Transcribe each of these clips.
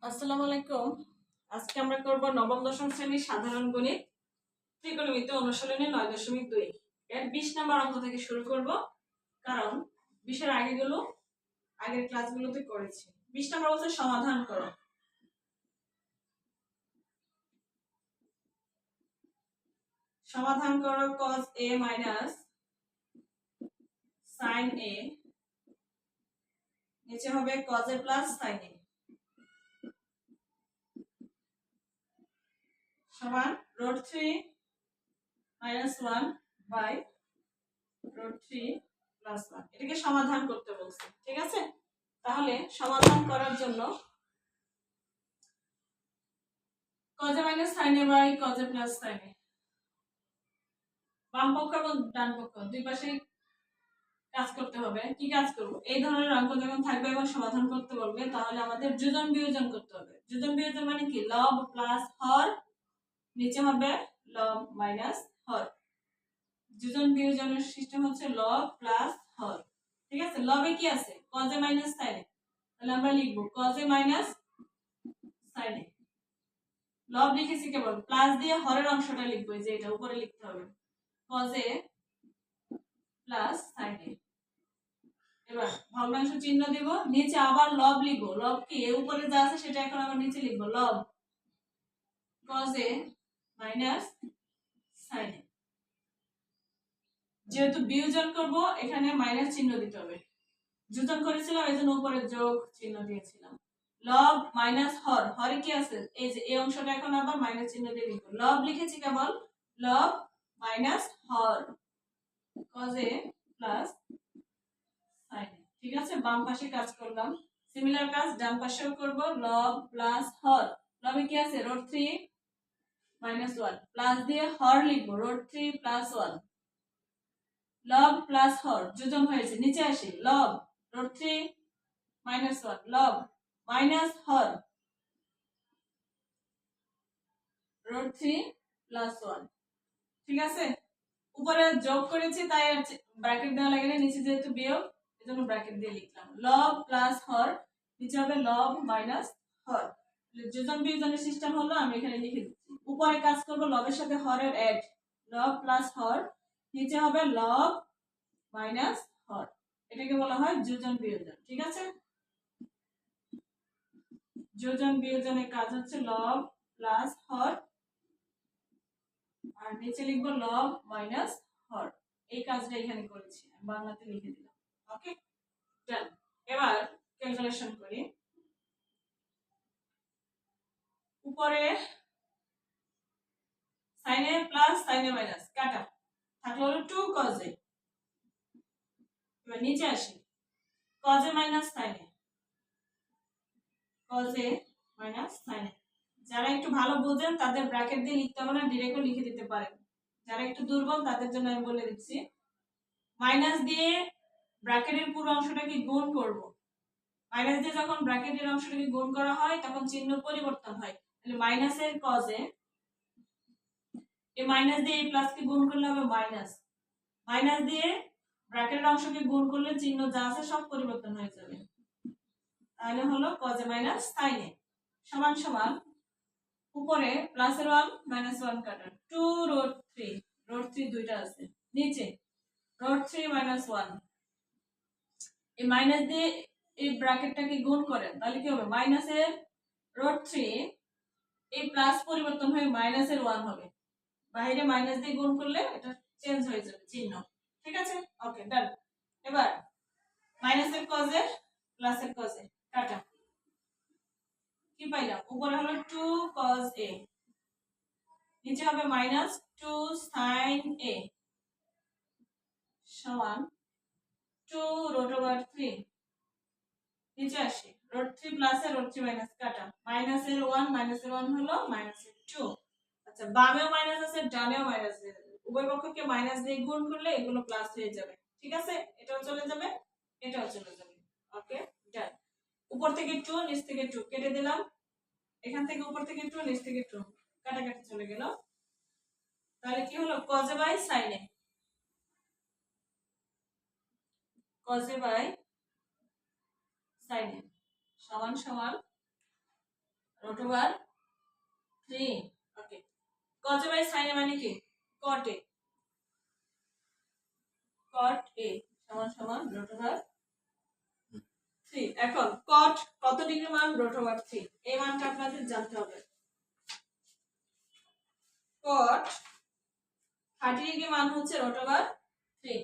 আসসালামু আলাইকুম। আজকে আমরা করব নবম দশম শ্রেণীর সাধারণ গণিত ত্রিকোণমিতি অনুশীলনী 9.2 এর 20 নম্বর অঙ্ক থেকে শুরু করব, কারণ 20 এর আগের ক্লাসগুলোতে করেছি। 20 নম্বর বলছে সমাধান করো। সমাধান করো cos a minus sin a, নিচে হবে cos a plus sin a সমান √3 minus 1 by √3 plus 1। এটাকে সমাধান করতে বলছে, ঠিক আছে? তাহলে সমাধান করার জন্য cos a minus sin a by cos a plus sin a, বাম পক্ষ এবং ডান পক্ষ দুই পাশে কাজ করতে হবে। কি কাজ করব? এই ধরনের অঙ্ক যখন থাকবে এবং সমাধান করতে বলবে, তাহলে আমাদের যোজন বিয়োজন করতে হবে। যোজন বিয়োজন মানে কি? লব প্লাস হর, নিচে হবে লব মাইনাস হর। যোজন বিয়োজনের সিস্টেম হচ্ছে লব প্লাস হর, ঠিক আছে? লবে কি আছে? cos a minus sin a, তাহলে আমরা লিখব cos a minus sin a। লব লিখেছি কেবল, প্লাস দিয়ে হরের অংশটা লিখবো, যে এটা উপরে লিখতে হবে cos a plus sin a। এবার ভগ্নাংশ চিহ্ন দিব, নিচে আবার লব লিখবো। লব কি? এর উপরে যা আছে সেটা এখন আবার নিচে লিখবো, লব cos a minus sin a। যেহেতু বিয়োজন করব, এখানে মাইনাস চিহ্ন দিতে হবে। যোজন করেছিলাম এজন্য উপরে যোগ চিহ্ন দিয়েছিলাম। লব মাইনাস হর, হরে কি আছে? এই যে এই অংশটা এখন আবার মাইনাস চিহ্ন দিয়ে লিখবো। লব লিখেছি কেবল, লব minus Har cos a plus sin a, ঠিক আছে? বাম পাশে কাজ করলাম, সিমিলার কাজ ডান পাশেও করব। লব প্লাস হর, লবে কি আছে? √3 minus 1, প্লাস দিয়ে হর লিখবো, √3 plus 1। লব প্লাস হর যোজন হয়েছে, নিচে আসি, লব √3 minus 1, লব মাইনাস হর √3 plus 1, ঠিক আছে? উপরে যোগ করেছি তাই ব্র্যাকেট দেওয়া লাগে না, নিচে যেহেতু বিয়োগ এজন্য ব্র্যাকেট দিয়ে লিখলাম। লব প্লাস হর, নিচে হবে লব মাইনাস হর। যোজন বিয়োজনের সিস্টেম হলো, আমি এখানে লিখে দিচ্ছি। উপরে কাজ করব লবের সাথে হরের অ্যাড, লব প্লাস হর, নিচে হবে লব মাইনাস হর। এটাকে বলা হয় যোজন বিয়োজন, ঠিক আছে? যোজন বিয়োজনের কাজ হচ্ছে লব প্লাস হর, আর নিচে লিখবো লব মাইনাস হর। এই কাজটা এখানে করেছি, বাংলাতে লিখে দিলাম। ওকে, ডান। এবার ক্যালকুলেশন করি। উপরে sin a plus sin a minus কাটা থাকলো হলো 2 cos a। এবার নিচে আসি, cos a minus sin a, cos a minus sin a। যারা একটু ভালো বোঝেন তাদের ব্র্যাকেট দিয়ে লিখতে হবে না, ডিরেক্টও লিখে দিতে পারেন। যারা একটু দুর্বল তাদের জন্য আমি বলে দিচ্ছি, মাইনাস দিয়ে ব্র্যাকেটের পুরো অংশটাকে গুণ করব। মাইনাস দিয়ে যখন ব্র্যাকেটের অংশটাকে গুণ করা হয় তখন চিহ্ন পরিবর্তন হয়। তাহলে মাইনাসের cos a, এই মাইনাস দিয়ে এই প্লাস কে গুণ করলে হবে মাইনাস, মাইনাস দিয়ে ব্র্যাকেটের অংশকে গুণ করলে চিহ্ন যা আছে সব পরিবর্তন হয়ে যাবে। তাহলে হলো cos a minus sin a সমান সমান, উপরে প্লাসের 1 মাইনাস 1 কাটা 2 √3, √3 দুইটা আছে, নিচে √3 minus 1। এই মাইনাস দিয়ে এই ব্র্যাকেটটাকে গুণ করেন, তাহলে কি হবে? মাইনাসের √3, এই প্লাস পরিবর্তন হয়ে মাইনাসের 1 হবে। বাইরে মাইনাস দিয়ে গুণ করলে এটা চেঞ্জ হয়ে যাবে চিহ্ন, ঠিক আছে? ওকে, ডান। এবার মাইনাসের cos a প্লাসের cos a কাটা, কি পাইলাম? উপরে হলো 2 cos a, নিচে হবে মাইনাস 2 sin a সমান 2 √3। নিচে আসি, √3 প্লাস এর √3 মাইনাস কাটা, মাইনাসের 1 মাইনাসের 1 হলো মাইনাসের 2। আচ্ছা, বামেও মাইনাস আছে ডানেও মাইনাস আছে, উভয় পক্ষকে মাইনাস দিয়ে গুণ করলে এগুলো প্লাস হয়ে যাবে, ঠিক আছে? এটাও চলে যাবে, এটাও চলে যাবে। ওকে, ডান। উপর থেকে 2 নিচ থেকে 2 কেটে দিলাম, এখান থেকে উপর থেকে 2 নিচ থেকে 2 কাটাকাটি চলে গেল। তাহলে কি হলো? cos a by sin a, cos a by sin a সমান সমান root over 3। Okay, cos by sin মানে কি cot a, cot a সমান সমান রুট ওভার 3। এখন cot কত ডিগ্রি মান রুট ওভার 3, এই মানটা আপনাদের জানতে হবে। cot 30 ডিগ্রি মান হচ্ছে রুট ওভার 3।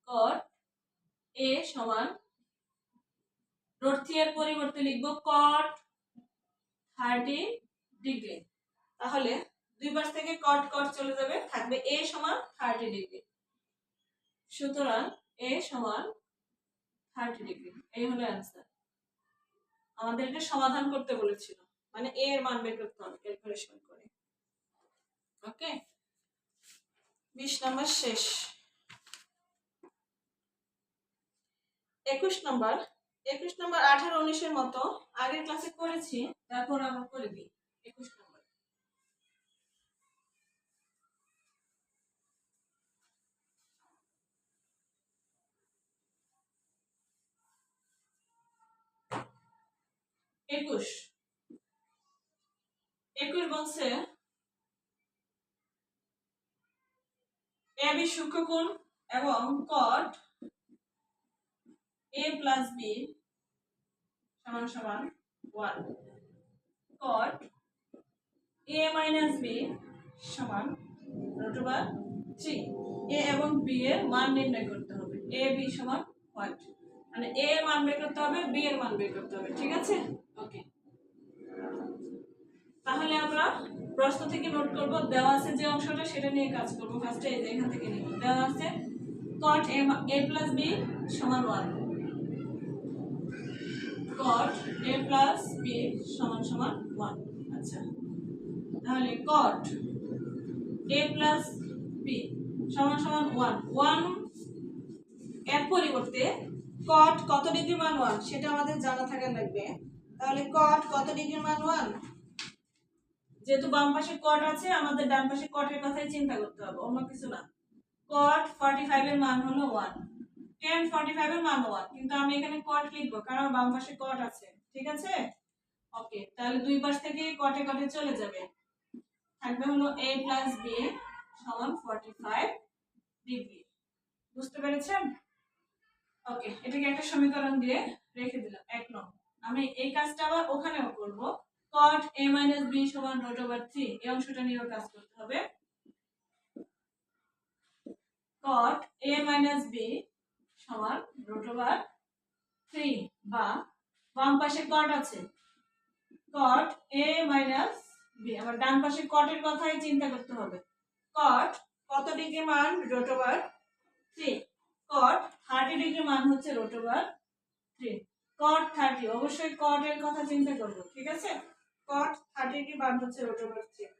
cot a সমান রুট 3 এর পরিবর্তে লিখব cot 30 ডিগ্রি। তাহলে দুই পাশ থেকে cot cot চলে যাবে, থাকবে a সমান 30 ডিগ্রি। সুতরাং a সমান 30 ডিগ্রি, এই হলো অ্যান্সার। আমাদের এটা সমাধান করতে বলেছিল, মানে a এর মান বের করতে হবে ক্যালকুলেশন করে। ওকে, 20 নাম্বার শেষ। 21 নাম্বার 18 19 এর মতো আগের ক্লাসে করেছি, তারপর আবার করে দিই। 21 নাম্বার 21 বলছে ab সূক্ষ্মকোণ এবং cot a plus b সমান সমান 1, cot a minus b সমান root over 3। a এবং b এর মান নির্ণয় করতে হবে। a b সমান what, মানে a এর মান বের করতে হবে, b এর মান বের করতে হবে। ঠিক আছে, ওকে। তাহলে আমরা প্রশ্ন থেকে নোট করব, দেওয়া আছে যে অংশটা সেটা নিয়ে কাজ করব। ফার্স্টে এই যে এখান থেকে নিব, দেওয়া আছে cot a plus b সমান 1, cot a plus b সমান সমান 1। আচ্ছা, তাহলে cot a plus b সমান সমান 1, 1 এর পরিবর্তে cot কত ডিগ্রি মান 1 সেটা আমাদের জানা থাকা লাগবে। তাহলে cot কত ডিগ্রি মান 1, যেহেতু বাম পাশে cot আছে, আমাদের ডান পাশে cot এর কথাই চিন্তা করতে হবে, অন্য কিছু না। cot 45 এর মান হলো 1, tan 45 এর মান 1, কিন্তু আমি এখানে cot লিখবো কারণ বাম পাশে cot আছে। ঠিক আছে, ওকে। তাহলে দুই পাশ থেকে cot এ চলে যাবে, থাকবে হলো a plus b সমান 45 ডিগ্রি। বুঝতে পেরেছেন? ওকে, এটাকে একটা সমীকরণ দিয়ে রেখে দিলাম 1 নং। আমি এই কাজটা আবার ওখানেও করব, cot a minus b সমান root over 3, এই অংশটা নিয়েও কাজ করতে হবে। cot a minus b সমান root over 3, বা বাম পাশে cot আছে, cot a minus b, আবার ডান পাশে cot এর কথাই চিন্তা করতে হবে। cot কত ডিগ্রি মান root over 3, cot 30 ডিগ্রি মান হচ্ছে root over 3, cot 30, অবশ্যই cot এর কথা চিন্তা করব। ঠিক আছে, cot 30 ডিগ্রি মান হচ্ছে root over 3,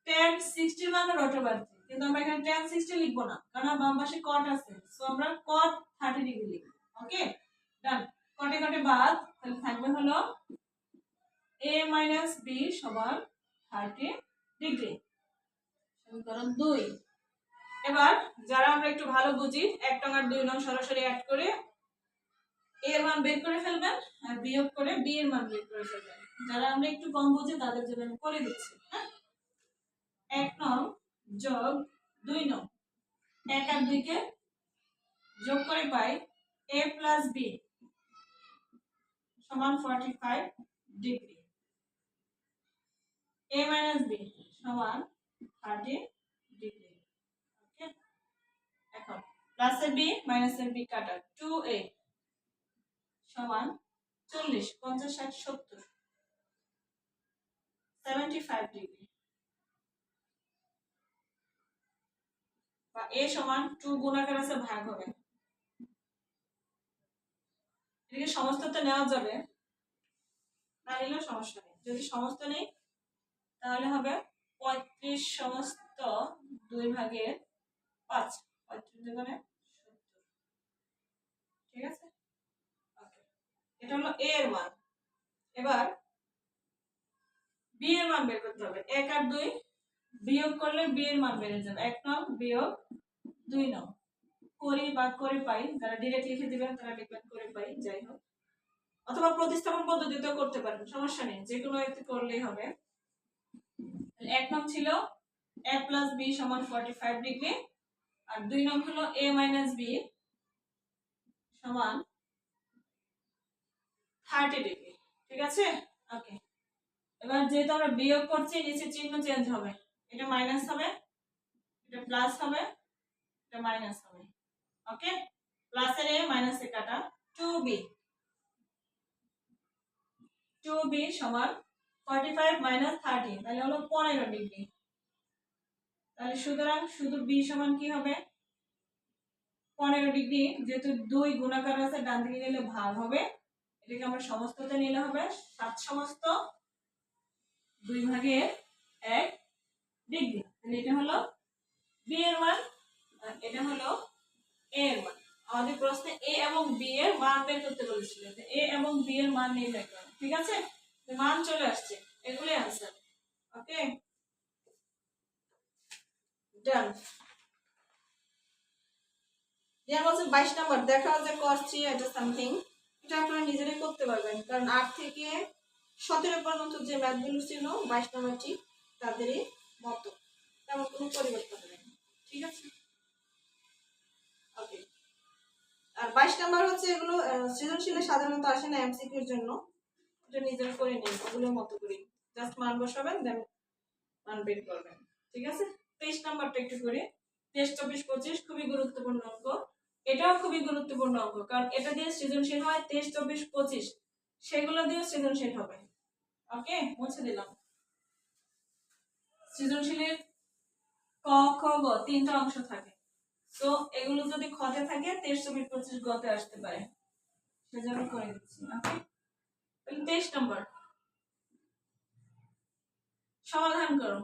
tan 60 মান root over 3, কিন্তু আমরা এখানে tan 60 লিখব না কারণ বাম পাশে cot আছে, সো আমরা cot 30 ডিগ্রি লিখব। ওকে, ডান। cot এ বাদ, তাহলে থাকবে হলো a minus b সমান 30 ডিগ্রি। সমীকরণ 2। এবার যারা আমরা একটু ভালো বুঝি, 1 নং আর 2 নং সরাসরি অ্যাড করে a এর মান বের করে ফেলবেন, আর বিয়োগ করে b এর মান বের করে ফেলবেন। যারা আমরা একটু কম বুঝি তাদের জন্য আমি করে দিচ্ছি। হ্যাঁ, 1 নং যোগ 2 নং, 1 আর 2 কে যোগ করে পাই a plus b সমান 45 ডিগ্রি, a minus b সমান 30 ডিগ্রি। ওকে, এখন প্লাসের b মাইনাসের b কাটা, 2a সমান 40 50 60 70 75 ডিগ্রি, বা a সমান 2 গুণাকার আছে ভাগ হবে, এদিকে সমস্তটা নেওয়া যাবে, না নিলেও সমস্যা নেই। যদি সমস্ত নেই তাহলে হবে 35 সমস্ত 2 ভাগের 5, 35 দুগুণে 70। ঠিক আছে, ওকে, এটা হলো a এর মান। এবার b এর মান বের করতে হবে। 1 আর 2 বিয়োগ করলে b এর মান বেড়ে যাবে, 1 নং বিয়োগ 2 নং, করি বা করে পাই, যারা ডিরেক্ট লিখে দিবেন তারা লিখবেন করে পাই, যাই হোক। অথবা প্রতিস্থাপন পদ্ধতিতেও করতে পারেন, সমস্যা নেই, যে কোনো এতে করলেই হবে। এক নং ছিল a প্লাস বি সমান 45 ডিগ্রি, আর 2 নং হলো a মাইনাস বি সমান 30 ডিগ্রি। ঠিক আছে, ওকে। এবার যেহেতু আমরা বিয়োগ করছি, নিচে চিহ্ন চেঞ্জ হবে, এটা মাইনাস হবে, এটা প্লাস হবে, এটা মাইনাস হবে। ওকে, প্লাসের এ মাইনাসে কাটা, 2b সমান 45 মাইনাস 30, তাহলে হলো 15 ডিগ্রি। তাহলে সুতরাং শুধু b সমান কি হবে, 15 ডিগ্রি। যেহেতু 2 গুণাকার আছে, ডান দিকে গেলে ভাগ হবে, এটাকে আমরা সমস্ততে নিলে হবে 7 সমস্ত 2 ভাগের 1 ডিগ্রি। তাহলে এটা হলো b এর মান, আর এটা হলো a এর মান। আমাদের প্রশ্নে a এবং b এর মান বের করতে বলেছিল, a এবং b এর মান নির্ণয় করো। ঠিক আছে, মান চলে আসছে, এগুলোই आंसर। ওকে, ডান। যেমন হচ্ছে 22 নাম্বার, দেখা যে cos 3 এটা সামথিং, এটা আপনারা নিজেরাই করতে পারবেন, কারণ 8 থেকে 17 পর্যন্ত যে ম্যাথগুলো ছিল 22 নাম্বারটি তাদেরই মতো, তেমন কোনো পরিবর্তন নেই। ঠিক আছে, ওকে। আর 22 নাম্বার হচ্ছে এগুলো সৃজনশীলে সাধারণত আসে না, এমসিকিউর জন্য, এটা নিজেরা করে নিন ওগুলোর মতো করে, জাস্ট মান বসাবেন, দেন মান বের করবেন। ঠিক আছে, 23 নাম্বারটা একটু করে, 23, 24, 25 খুবই গুরুত্বপূর্ণ অঙ্ক। এটাও খুবই গুরুত্বপূর্ণ অঙ্ক, কারণ এটা দিয়ে সৃজনশীল হয় 23, 24, 25, সেগুলো দিয়ে সৃজনশীল হবে। ওকে, মুছে দিলাম। সৃজনশীলের ক, খ, গ তিনটা অংশ থাকে, তো এগুলো যদি খতে থাকে 23, 24, 25 গতে আসতে পারে, সেজন্য করে দিচ্ছি। ওকে, 23 নম্বর সমাধান করো।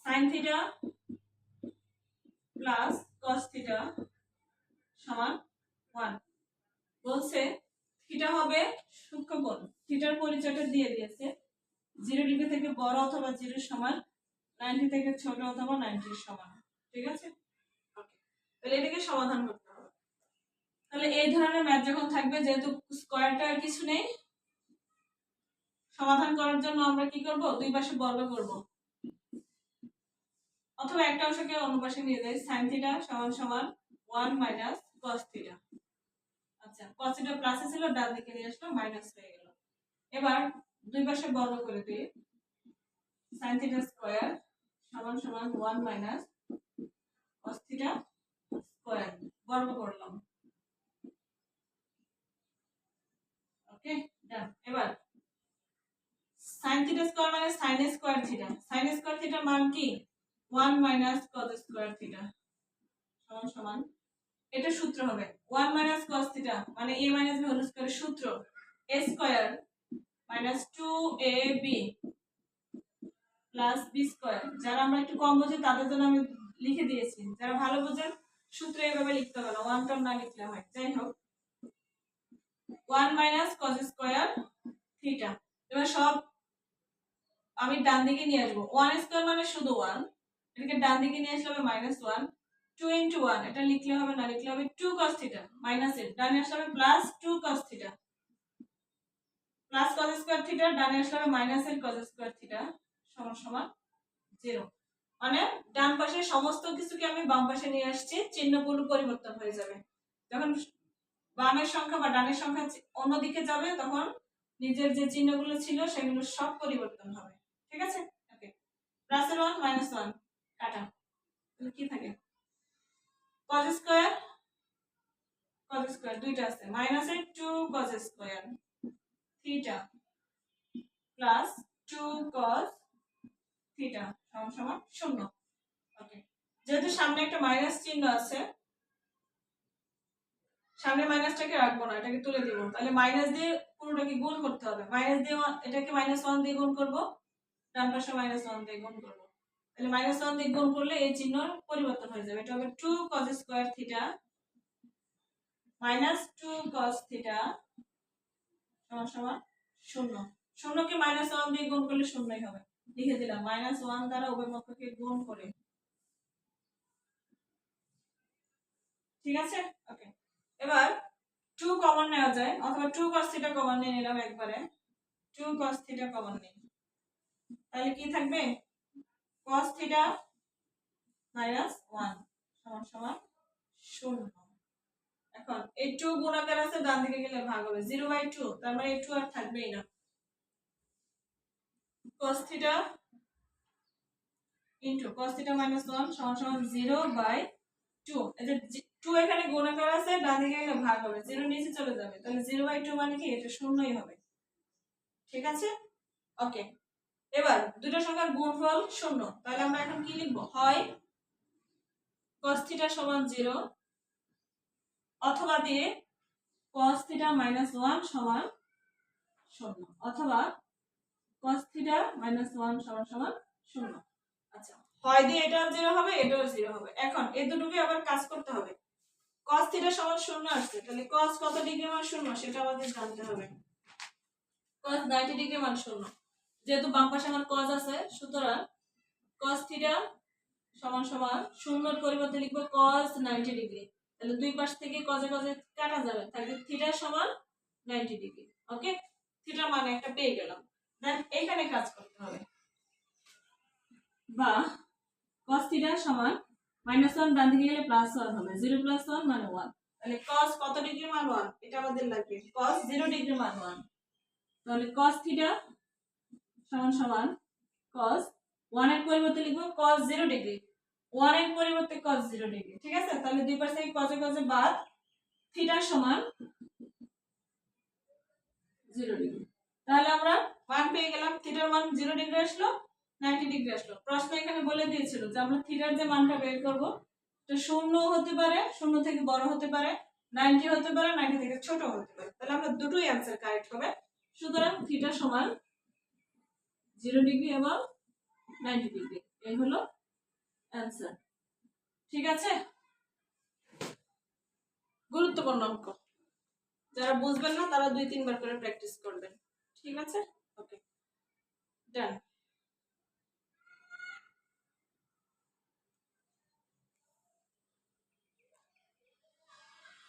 sin theta plus cos theta সমান 1। বলছে থিটা হবে সূক্ষ্মকোণ, থিটার পরিচয়টা দিয়ে দিয়েছে, 0 ডিগ্রি থেকে বড় অথবা 0 সমান, 90 থেকে ছোট অথবা 90 এর সমান। ঠিক আছে, ওকে, তাহলে এটাকে সমাধান করতে হবে। তাহলে এই ধরনের ম্যাথ যখন থাকবে, যেহেতু স্কয়ারটা আর কিছু নেই, সমাধান করার জন্য আমরা কি করব, দুই পাশে বর্গ করব, অথবা একটা অংশকে অন্য পাশে নিয়ে যাই। sin থিটা সমান সমান 1 মাইনাস cos থিটা। আচ্ছা, cos থিটা প্লাসে ছিল, ডান দিকে নিয়ে আসলো, মাইনাস হয়ে গেল। এবার দুই পাশে বর্গ করে দিই, sin থিটা স্কয়ার সমান সমান 1 মাইনাস cos থিটা স্কয়ার, বর্গ করলাম। ওকে, ডান। এবার sin থিটা স্কয়ার মানে sin square theta, sin square থিটার মান কি 1 মাইনাস cos স্কয়ার থিটা সমান সমান, এটা সূত্র হবে 1 মাইনাস cos থিটা মানে a মাইনাস b হোল স্কয়ারের সূত্র, a square minus 2ab plus b square. যারা আমরা একটু কম বুঝি তাদের জন্য আমি লিখে দিয়েছি, যারা ভালো বুঝেন সূত্র এভাবে লিখতে হবে না, ওয়ান টার্ম না লিখলে হয়। যাই হোক, 1 মাইনাস cos স্কয়ার থিটা। এবার সব আমি ডান দিকে নিয়ে আসবো, 1 স্কয়ার মানে শুধু 1, এটাকে ডান দিকে নিয়ে আসলে হবে -1, 2 into 1 এটা লিখলে হবে না, লিখলে হবে 2 cos থিটা, মাইনাস এর ডানে আসলে হবে plus 2 cos theta, plus cos square theta ডানে আসলে হবে মাইনাস এর cos স্কয়ার থিটা সমান সমান 0। মানে ডান পাশে সমস্ত কিছুকে আমি বাম পাশে নিয়ে আসছি, চিহ্নগুলো পরিবর্তন হয়ে যাবে। যখন বামের সংখ্যা বা ডানের সংখ্যা অন্যদিকে যাবে, তখন নিজের যে চিহ্নগুলো ছিল সেগুলো সব পরিবর্তন হবে। ঠিক আছে, ওকে। প্লাসের 1 মাইনাস 1 কাটা, কি থাকে cos স্কয়ার দুইটা আছে, মাইনাস এর 2 cos square theta plus 2 cos theta সমান সমান 0। ওকে, যেহেতু সামনে একটা মাইনাস চিহ্ন আছে, সামনে মাইনাসটাকে রাখবো না, এটাকে তুলে দিব, তাহলে মাইনাস দিয়ে পুরোটাকে গুণ করতে হবে, মাইনাস দিয়ে এটাকে -1 দিয়ে গুণ করব, ডান পাশে -1 দিয়ে গুণ করব, তাহলে -1 দিয়ে গুণ করলে এই চিহ্ন পরিবর্তন হয়ে যাবে, এটা হবে 2 cos square theta minus 2 cos theta সমান সমান 0। 0 কে -1 দিয়ে গুণ করলে 0ই হবে, লিখে দিলাম, -1 দ্বারা উভয় পক্ষকে গুণ করে ঠিক আছে ওকে এবার 2 কমন নেওয়া যায় অথবা 2 cos θ কমন নিয়ে নিলাম একবারে 2 cos θ কমন নিই তাহলে কি থাকবে cos θ -1 সমান সমান 0 এখন এই 2 গুণাকার আছে ডান দিকে গেলে ভাগ হবে 0/2 তার মানে এই 2 আর থাকবেই না cos θ cos θ -1 সমান সমান 0/2 এই যে 2 এখানে গুণাকার আছে ডান দিকে গেলে ভাগ হবে 0 নিচে চলে যাবে তাহলে 0/2 মানে কি এটা শূন্যই হবে ঠিক আছে ওকে এবার দুটো সংখ্যার গুণফল 0 তাহলে আমরা এখন কি লিখব হয় cos θ সমান 0 অথবা দিয়ে cos θ -1 সমান 0 অথবা cos θ -1 সমান সমান 0 আচ্ছা হয় দিয়ে এটাও 0 হবে এটাও 0 হবে এখন এই দুটোকে আবার কাজ করতে হবে cos θ সমান 0 আসছে তাহলে cos কত ডিগ্রি মান 0 সেটা আমাদের জানতে হবে cos 90 ডিগ্রি মান 0 যেহেতু বাম পাশে আমার cos আছে সুতরাং cos θ সমান সমান 0 এর পরিবর্তে লিখব cos 90 ডিগ্রি তাহলে দুই পাশ থেকে cos এ cos এ কাটা যাবে তাহলে θ সমান 90 ডিগ্রি ওকে θ মানে একটা পেয়ে গেলাম দেন এখানে কাজ করতে হবে বা cos θ সমান -1 ডান দিকে গেলে +1 হবে 0 + 1 মানে 1 তাহলে cos কত ডিগ্রি মান 1 এটা আমাদের লাগবে cos 0 ডিগ্রি মান 1 তাহলে cos θ সমান সমান cos 1 এর পরিবর্তে লিখব cos 0 ডিগ্রি 1 এর পরিবর্তে cos 0 ডিগ্রি ঠিক আছে তাহলে দুই পাশ থেকে cos এ cos এ বাদ θ সমান 0 ডিগ্রি তাহলে আমরা মান পেয়ে গেলাম θ এর মান 0 ডিগ্রি আসলো 90 ডিগ্রি আসলো প্রশ্ন এখানে বলে দিয়েছিল যে আমরা θ এর যে মানটা বের করব তো 0 হতে পারে 0 থেকে বড় হতে পারে 90 হতে পারে 90 থেকে ছোট হতে পারে তাহলে আমরা দুটোই आंसर কারেক্ট হবে সুতরাং θ সমান 0 ডিগ্রি এবং 90 ডিগ্রি এই হলো आंसर ঠিক আছে গুরুত্বপূর্ণ অঙ্ক যারা বুঝবেন না তারা 2-3 বার করে প্র্যাকটিস করবেন ঠিক আছে ওকে ডান